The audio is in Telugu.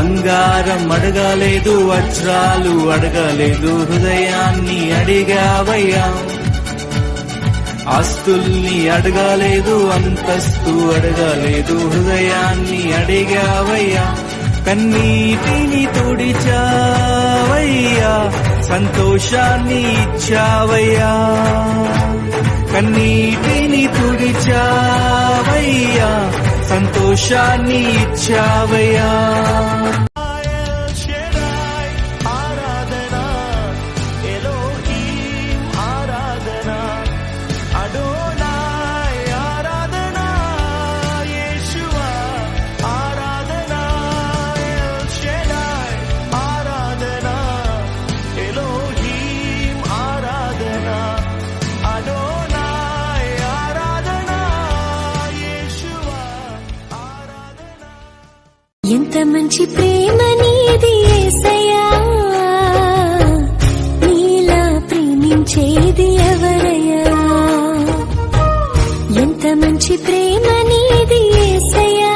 బంగారం అడగలేదు, వజ్రాలు అడగలేదు, హృదయాన్ని అడిగావయ్యా. ఆస్తుల్ని అడగలేదు, అంతస్తు అడగలేదు, హృదయాన్ని అడిగావయ్యా. కన్నీటిని తుడిచావయ్యా, సంతోషాన్ని ఇచ్చావయ్యా. కన్నీటిని తుడిచావయ్యా, సంతోషాన్ని ఇచ్చావయ్యా. ఎంత మంచి ప్రేమ నీది యేసయ్యా, నీలా ప్రేమించేది ఎవరయ్యా. ఎంత మంచి ప్రేమ నీది యేసయ్యా,